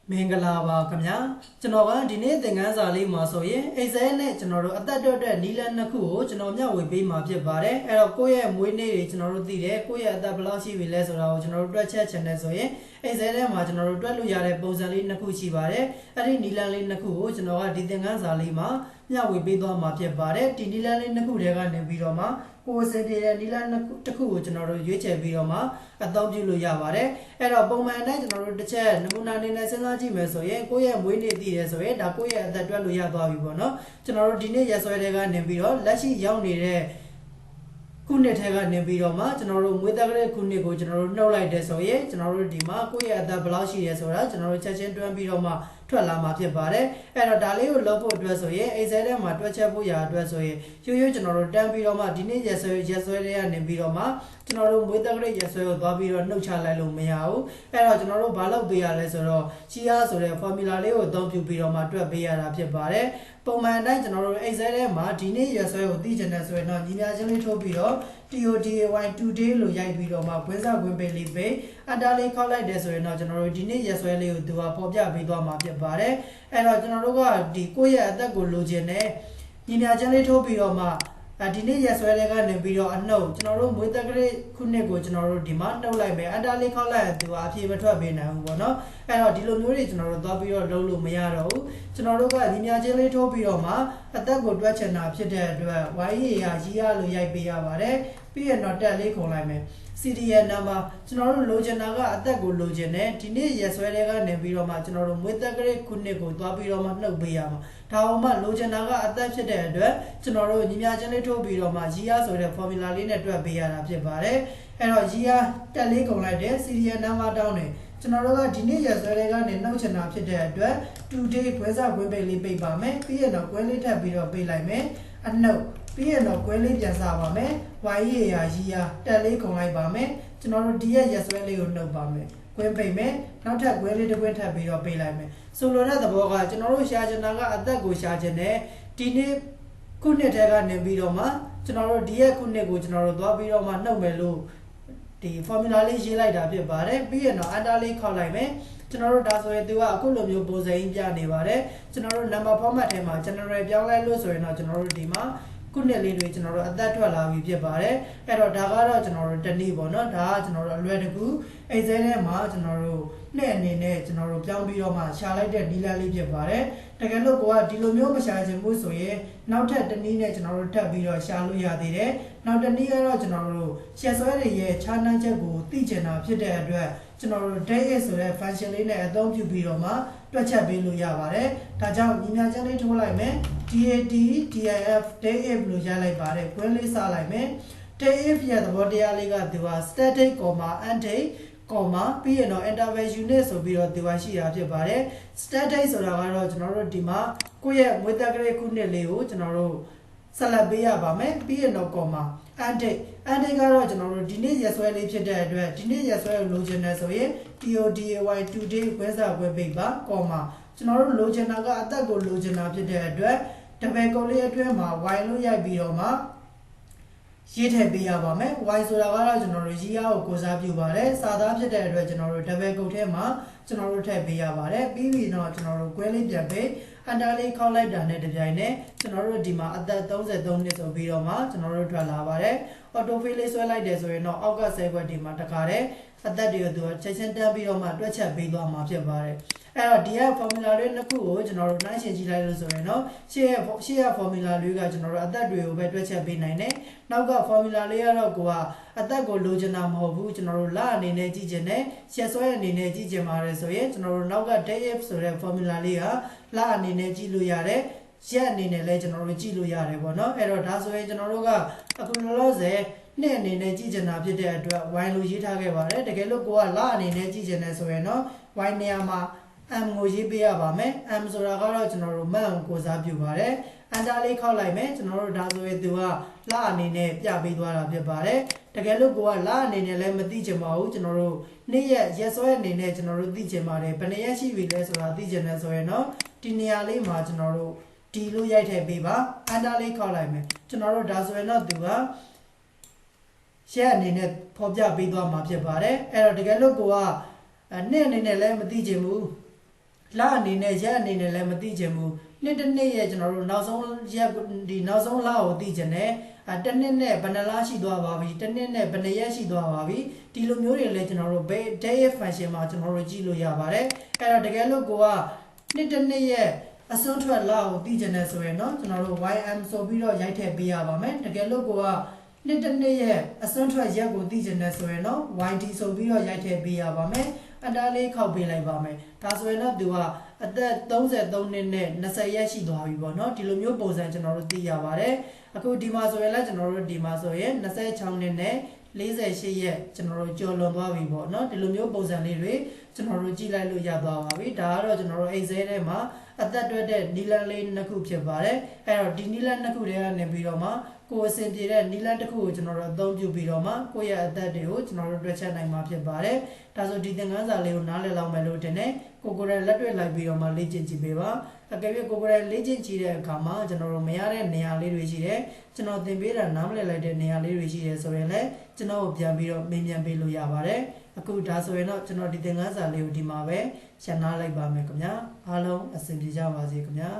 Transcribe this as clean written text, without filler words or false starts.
မင်္ဂလာပါခင်ဗျာကျွန်တော်ကဒီနေ့သင်ခန်းစာလေးမှာဆိုရင် Excel နဲ့ကျွန်တော်တို့အသက်အတွက်နီလန်းနှစ်ခုကိုကျွန်တော်မျှဝေပေးမှာဖြစ်ပါတယ်အဲ့တော့ကိုယ့်ရဲ့မွေးနေ့တွေကျွန်တော်တို့သိတယ်ကိုယ့်ရဲ့အသက်ဘယ်လောက်ရှိပြီလဲဆိုတာကိုကျွန်တော်တို့တွက်ချက်ချင်တယ်ဆိုရင် Excel ထဲမှာကျွန်တော်တို့တွက်လို့ရတဲ့ပုံစံလေးနှစ်ခုရှိပါတယ်အဲ့ဒီနီလန်းလေးနှစ်ခုကိုကျွန်တော်ကဒီသင်ခန်းစာလေးမှာမျှဝေပေးသွားမှာဖြစ်ပါတယ်ဒီနီလန်းလေးနှစ်ခုထဲကနေပြီးတော့မှကိုယ်စင်ပြတဲ့နီလန်းတစ်ခုကိုကျွန်တော်တို့ရွေးချယ်ပြီးတော့မှအသုံးပြုလို့ရပါတယ်အဲ့တော့ပုံမှန်တိုင်းကျွန်တော်တို့တစ်ချက်နမူနာအနေနဲ့စဉ်းစားကြည့်မယ်ဆိုရင်ကိုယ့်ရဲ့မွေးနေ့သိတယ်ဆိုရင်ဒါကိုယ့်ရဲ့အသက်တွက်လို့ရသွားပြီပေါ့နော်ကျွန်တော်တို့ဒီနေ့ရက်စွဲတွေကနေပြီးတော့လက်ရှိရောက်နေတဲ့ခုနှစ်ထဲကနေပြီးတော့မှကျွန်တော်တို့မွေးသက်တဲ့ခုနှစ်ကိုကျွန်တော်တို့နှုတ်လိုက်တယ်ဆိုရင်ကျွန်တော်တို့ဒီမှာကိုယ့်ရဲ့အသက်ဘယ်လောက်ရှိရဲဆိုတာကျွန်တော်တို့ချက်ချင်းတွန်းပြီးတော့မှထွက်လာမှာဖြစ်ပါတယ်အဲ့တော့ဒါလေးကိုလုပ်ဖို့အတွက်ဆိုရင် Excel ထဲမှာတွက်ချက်ဖို့ရာအတွက်ဆိုရင်ရိုးကျွန်တော်တို့တန်းပြီးတော့မှဒီနေ့ရက်စွဲတွေကနေပြီးတော့မှကျွန်တော်တို့မွေးသက်တဲ့ရက်စွဲကိုသွားပြီးတော့နှုတ်ချလိုက်လို့မရဘူးအဲ့တော့ကျွန်တော်တို့ဘာလုပ်ပေးရလဲဆိုတော့ CR ဆိုတဲ့ formula လေးကိုအသုံးပြုပြီးတော့မှတွက်ပေးရတာဖြစ်ပါတယ်ပုံမှန်တိုင်းကျွန်တော်တို့ Excel ထဲမှာဒီနေ့ရက်စွဲကိုသိချင်တယ်ဆိုရင်တော့ညီမချင်းလေးထိုးပြီးတော့ TODAY today လို့ရိုက်ပြီးတော့မှခွင်းစားခွင်းပေးလေးပေးအတားလေးခောက်လိုက်တယ်ဆိုရင်တော့ကျွန်တော်တို့ဒီနေ့ရက်စွဲလေးကိုသူကပေါ်ပြပေးသွားမှာဖြစ်ပါတယ်အဲ့တော့ကျွန်တော်တို့ကဒီကိုယ့်ရဲ့အသက်ကိုလိုချင်တဲ့ညီမချင်းလေးထိုးပြီးတော့မှဒီနေ့ရက်စွဲတွေကနေပြီးတော့အနှုတ်ကျွန်တော်တို့မွေးသက်ကလေးခုနှစ်ကိုကျွန်တော်တို့ဒီမှာနှုတ်လိုက်မယ်အတားလေးခောက်လိုက်ရင်သူကအဖြေမထွက်ပေးနိုင်ဘူးပေါ့နော်အဲ့တော့ဒီလိုမျိုးတွေကျွန်တော်တို့သွားပြီးတော့လုပ်လို့မရတော့ဘူးကျွန်တော်တို့ကညီမချင်းလေးထိုးပြီးတော့မှအသက်ကိုတွက်ချင်တာဖြစ်တဲ့အတွက် y ရေရကြီးရလို့ရိုက်ပေးရပါတယ်ပြီးရင်တော့တက်လေးခုံလိုက်မယ် CDL number ကျွန်တော်တို့လိုချင်တာကအသက်ကိုလိုချင်တယ်ဒီနေ့ရက်စွဲတွေကနေပြီးတော့မှကျွန်တော်တို့မွေးသက်ကလေးခုနှစ်ကိုသွားပြီးတော့မှနှုတ်ပေးရမှာဒါအောင်မှလိုချင်တာကအသက်ဖြစ်တဲ့အတွက်ကျွန်တော်တို့ညီမချင်းလေးထိုးပြီးတော့မှ GR ဆိုတဲ့ formula လေးနဲ့တွက်ပေးရတာဖြစ်ပါတယ်အဲ့တော့ GR တက်လေးကုန်လိုက်တယ် CDL number တောင်းတယ်ကျွန်တော်တို့ကဒီနေ့ရက်စွဲတွေကနေနှုတ်ချင်တာဖြစ်တဲ့အတွက် today ခွဲစားခွဲပိတ်လေးပိတ်ပါမယ်ပြီးရင်တော့ခွဲလေးထပ်ပြီးတော့ပိတ်လိုက်မယ်အနှုတ်ပြီးရင်တော့ခွဲလေးပြန်စားပါမယ် y ရေရကြီးရတက်လေးကုန်လိုက်ပါမယ်ကျွန်တော်တို့ဒီရက်စွဲလေးကိုနှုတ်ပါမယ်ခွဲပိတ်မယ်နောက်ထပ်ခွဲလေးတစ်ခွဲထပ်ပြီးတော့ပိတ်လိုက်မယ်ဆိုလိုတဲ့သဘောကကျွန်တော်တို့ရှာချင်တာကအသက်ကိုရှာချင်တယ်ဒီနေ့ခုနှစ်ထဲကနေပြီးတော့မှကျွန်တော်တို့ဒီရက်ခုနှစ်ကိုကျွန်တော်တို့သွားပြီးတော့မှနှုတ်မယ်လို့ဒီ formula လေးရေးလိုက်တာဖြစ်ပါတယ်ပြီးရင်တော့ enter လေးခောက်လိုက်မယ်ကျွန်တော်တို့ဒါဆိုရင်သူကအခုလိုမျိုးပုံစံကြီးပြနေပါတယ်ကျွန်တော်တို့ number format ထဲမှာ general ပြောင်းလိုက်လို့ဆိုရင်တော့ကျွန်တော်တို့ဒီမှာခုနှစ်လေးတွေကျွန်တော်တို့အသက်ထွက်လာပြီဖြစ်ပါတယ်အဲ့တော့ဒါကတော့ကျွန်တော်တို့တနည်းပေါ့နော်ဒါကကျွန်တော်တို့အလွယ်တကူ Excel ထဲမှာကျွန်တော်တို့နှစ်အနေနဲ့ကျွန်တော်တို့ပြောင်းပြီးတော့မှရှာလိုက်တဲ့နီလန်းလေးဖြစ်ပါတယ်တကယ်လို့ကိုကဒီလိုမျိုးမရှာချင်ဘူးဆိုရင်နောက်ထပ်တနည်းနဲ့ကျွန်တော်တို့ထပ်ပြီးတော့ရှာလို့ရသေးတယ်နောက်တနည်းကတော့ကျွန်တော်တို့ရှက်ဆွဲတွေရဲ့ခြားနှမ်းချက်ကိုသိချင်တာဖြစ်တဲ့အတွက်ကျွန်တော်တို့ date ဆိုတဲ့ function လေးနဲ့အသုံးပြုပြီးတော့မှတွက်ချက်ပေးလို့ရပါတယ်ဒါကြောင့်ညီမချင်းလေးထိုးလိုက်မယ် DAT DIF date လို့ရလိုက်ပါတယ်ခွဲလေးစလိုက်မယ် date ရဲ့သဘောတရားလေးကသူက static undate ပြီးရင်တော့ interval unit ဆိုပြီးတော့ဒီပါရှိတာဖြစ်ပါတယ် static ဆိုတာကတော့ကျွန်တော်တို့ဒီမှာကိုယ့်ရဲ့မွေးသက်ကလေးခုနှစ်လေးကိုကျွန်တော်တို့ဆက်လက်ပေးရပါမယ်ပြီးရင်တော့ undate ကတော့ကျွန်တော်တို့ဒီနေ့ရက်စွဲလေးဖြစ်တဲ့အတွက်ဒီနေ့ရက်စွဲကိုလိုချင်တယ်ဆိုရင် TODAY today ခွဲစားခွဲပိတ်ပါ ကျွန်တော်တို့လိုချင်တာကအသက်ကိုလိုချင်တာဖြစ်တဲ့အတွက်တပယ်ကုံလေးအတွင်းမှာ y လို့ရိုက်ပြီးတော့မှရေးထည့်ပေးရပါမယ် y ဆိုတာကတော့ကျွန်တော်တို့ရေးအားကိုစားပြုပါတယ်စာသားဖြစ်တဲ့အတွက်ကျွန်တော်တို့တပယ်ကုံထဲမှာကျွန်တော်တို့ထည့်ပေးရပါတယ်ပြီးပြီးတော့ကျွန်တော်တို့ကွဲလေးပြန်ပေးအန်တာလေးခောက်လိုက်တာနဲ့တပြိုင်နက်ကျွန်တော်တို့ဒီမှာအသက်33နှစ်ဆိုပြီးတော့မှကျွန်တော်တို့ထွက်လာပါတယ်အော်တိုဖေးလေးဆွဲလိုက်တယ်ဆိုရင်တော့အောက်ကဆဲခွက်ဒီမှာတခါတည်းအသက်တွေကိုသူချက်ချင်းတန်းပြီးတော့မှတွက်ချက်ပေးသွားမှာဖြစ်ပါတယ်အဲ့တော့ဒီက formula လေးနှစ်ခုကိုကျွန်တော်တို့နှိုင်းယှဉ်ကြည့်လိုက်လို့ဆိုရင်တော့ရှေ့ရ formula လေးကကျွန်တော်တို့အသက်တွေကိုပဲတွက်ချက်ပေးနိုင်တယ်နောက်က formula လေးကတော့ကိုကအသက်ကိုလိုချင်တာမဟုတ်ဘူးကျွန်တော်တို့လအနေနဲ့ကြည့်ချင်တယ်ရက်စွဲအနေနဲ့ကြည့်ချင်ပါတယ်ဆိုရင်ကျွန်တော်တို့နောက်က date ဆိုတဲ့ formula လေးကလအနေနဲ့ကြည့်လို့ရတယ်ရက်အနေနဲ့လည်းကျွန်တော်တို့ကြည့်လို့ရတယ်ပေါ့နော်အဲ့တော့ဒါဆိုရင်ကျွန်တော်တို့ကအခုလောလောဆယ်နှစ်အနေနဲ့ကြည့်ချင်တာဖြစ်တဲ့အတွက် y လို့ရေးထားခဲ့ပါတယ်တကယ်လို့ကိုကလအနေနဲ့ကြည့်ချင်တယ်ဆိုရင်တော့ y နေရာမှာ m ကိုရေးပေးရပါမယ် m ဆိုတာကတော့ကျွန်တော်တို့မှတ်အောင်ကိုစားပြုပါတယ်အန်တာလေးခောက်လိုက်မယ်ကျွန်တော်တို့ဒါဆိုရင်သူကလအနေနဲ့ပြပေးသွားတာဖြစ်ပါတယ်တကယ်လို့ကိုကလအနေနဲ့လည်းမသိချင်ပါဘူးကျွန်တော်တို့နေ့ရက်စွဲအနေနဲ့ကျွန်တော်တို့သိချင်ပါတယ်ဘယ်နှစ်ရက်ရှိပြီလဲဆိုတာသိချင်တယ်ဆိုရင်တော့ဒီနေရာလေးမှာကျွန်တော်တို့ဒီလိုရိုက်ထည့်ပေးပါအန်တာလေးခောက်လိုက်မယ်ကျွန်တော်တို့ဒါဆိုရင်တော့သူကရက်အနေနဲ့ဖော်ပြပေးသွားမှာဖြစ်ပါတယ်အဲ့တော့တကယ်လို့ကိုကနှစ်အနေနဲ့လည်းမသိချင်ဘူး လာအနေနဲ့ရက်အနေနဲ့လည်းမသိချင်ဘူးနှစ်တစ်နှစ်ရဲ့ကျွန်တော်တို့နောက်ဆုံးရက်ဒီနောက်ဆုံးလကိုသိချင်တယ်တစ်နှစ်နဲ့ဘယ်နှလရှိသွားပါပြီတစ်နှစ်နဲ့ဘယ်နှရက်ရှိသွားပါပြီဒီလိုမျိုးတွေလည်းကျွန်တော်တို့ day function မှာကျွန်တော်တို့ကြည့်လို့ရပါတယ်အဲ့တော့တကယ်လို့ကိုကနှစ်တစ်နှစ်ရဲ့အစွန်းထွက်လကိုသိချင်တယ်ဆိုရင်เนาะကျွန်တော်တို့ ym ဆိုပြီးတော့ရိုက်ထည့်ပေးရပါမယ်တကယ်လို့ကိုကနှစ်တစ်နှစ်ရဲ့အစွန်းထွက်ရက်ကိုသိချင်တယ်ဆိုရင်เนาะ yd ဆိုပြီးတော့ရိုက်ထည့်ပေးရပါမယ်အတားလေးခောက်ပေးလိုက်ပါမယ်ဒါဆိုရင်တော့သူကအသက်33နှစ်နဲ့20ရက်ရှိသွားပြီပေါ့เนาะဒီလိုမျိုးပုံစံကျွန်တော်တို့သိရပါတယ်အခုဒီမှာဆိုရင်လည်းကျွန်တော်တို့ဒီမှာဆိုရင်26နှစ်နဲ့48ရက်ကျွန်တော်တို့ကြော်လွန်သွားပြီပေါ့เนาะဒီလိုမျိုးပုံစံလေးတွေကျွန်တော်တို့ကြည့်လိုက်လို့ရသွားပါပြီဒါကတော့ကျွန်တော်တို့ Excel ထဲမှာအသက်တွက်တဲ့နီလန်လေးနှစ်ခုဖြစ်ပါတယ်အဲ့တော့ဒီနီလန်နှစ်ခုတွေကနေပြီးတော့မှကိုယ်အစဉ်ပြေတဲ့နီလန်တစ်ခုကိုကျွန်တော်တို့အသုံးပြုပြီးတော့မှကိုယ့်ရဲ့အသက်တွေကိုကျွန်တော်တို့တွက်ချက်နိုင်မှာဖြစ်ပါတယ်ဒါဆိုဒီသင်ခန်းစာလေးကိုနားလည်လောက်မယ်လို့ထင်တယ်ကိုယ်ရဲ့လက်တွေ့လိုက်ပြီးတော့မှလေ့ကျင့်ကြည့်ပေးပါအကယ်၍ကိုယ်ရဲ့လေ့ကျင့်ကြည့်တဲ့အခါမှာကျွန်တော်တို့မရတဲ့နေရာလေးတွေရှိတယ်ကျွန်တော်သင်ပေးတာနားမလည်လိုက်တဲ့နေရာလေးတွေရှိတယ်ဆိုရင်လည်းကျွန်တော်ကိုပြန်ပြီးတော့မေးမြန်းပေးလို့ရပါတယ်အခုဒါဆိုရင်တော့ကျွန်တော်ဒီသင်ခန်းစာလေးကိုဒီမှာပဲရှင်းနားလိုက်ပါမယ်ခင်ဗျာအားလုံးအဆင်ပြေကြပါစေခင်ဗျာ